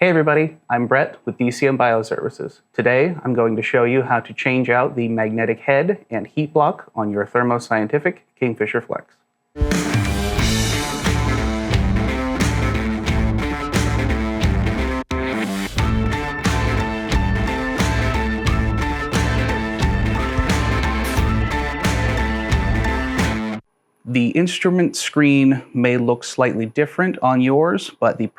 Hey everybody, I'm Brett with DCM Bioservices. Today I'm going to show you how to change out the magnetic head and heat block on your Thermo Scientific KingFisher Flex. The instrument screen may look slightly different on yours, but the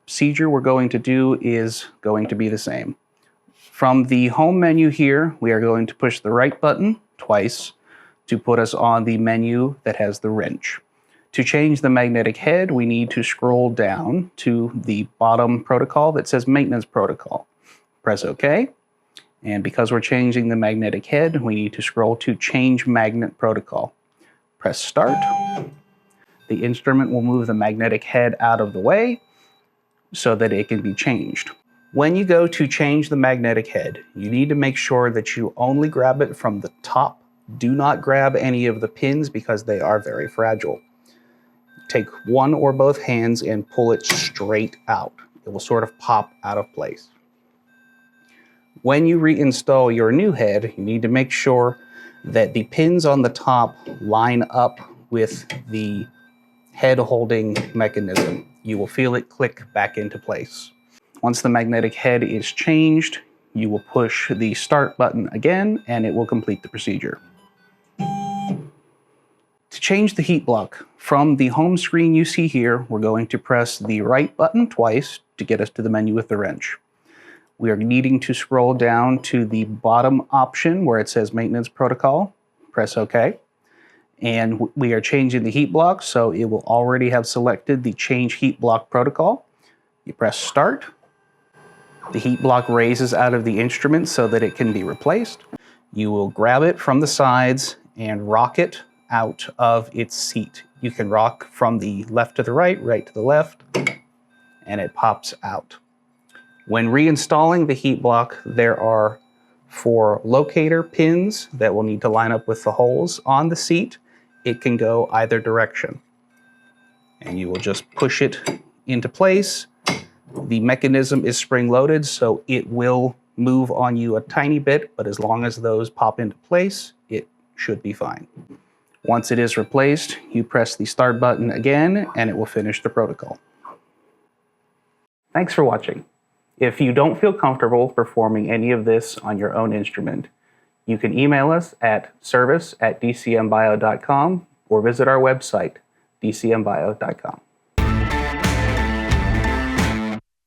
procedure we're going to do is going to be the same. From the home menu here, we are going to push the right button twice to put us on the menu that has the wrench. To change the magnetic head, we need to scroll down to the bottom protocol that says Maintenance Protocol. Press OK. And because we're changing the magnetic head, we need to scroll to Change Magnet Protocol. Press Start. The instrument will move the magnetic head out of the way so that it can be changed. When you go to change the magnetic head, you need to make sure that you only grab it from the top. Do not grab any of the pins because they are very fragile. Take one or both hands and pull it straight out. It will sort of pop out of place. When you reinstall your new head, you need to make sure that the pins on the top line up with the head holding mechanism. You will feel it click back into place. Once the magnetic head is changed, you will push the start button again and it will complete the procedure. To change the heat block, from the home screen you see here, we're going to press the right button twice to get us to the menu with the wrench. We are needing to scroll down to the bottom option where it says Maintenance Protocol. Press OK. And we are changing the heat block, so it will already have selected the Change Heat Block Protocol. You press Start. The heat block raises out of the instrument so that it can be replaced. You will grab it from the sides and rock it out of its seat. You can rock from the left to the right, right to the left, and it pops out. When reinstalling the heat block, there are 4 locator pins that will need to line up with the holes on the seat. It can go either direction. And you will just push it into place. The mechanism is spring-loaded, so it will move on you a tiny bit, but as long as those pop into place, it should be fine. Once it is replaced, you press the start button again, and it will finish the protocol. Thanks for watching. If you don't feel comfortable performing any of this on your own instrument, you can email us at service@dcmbio.com or visit our website, dcmbio.com.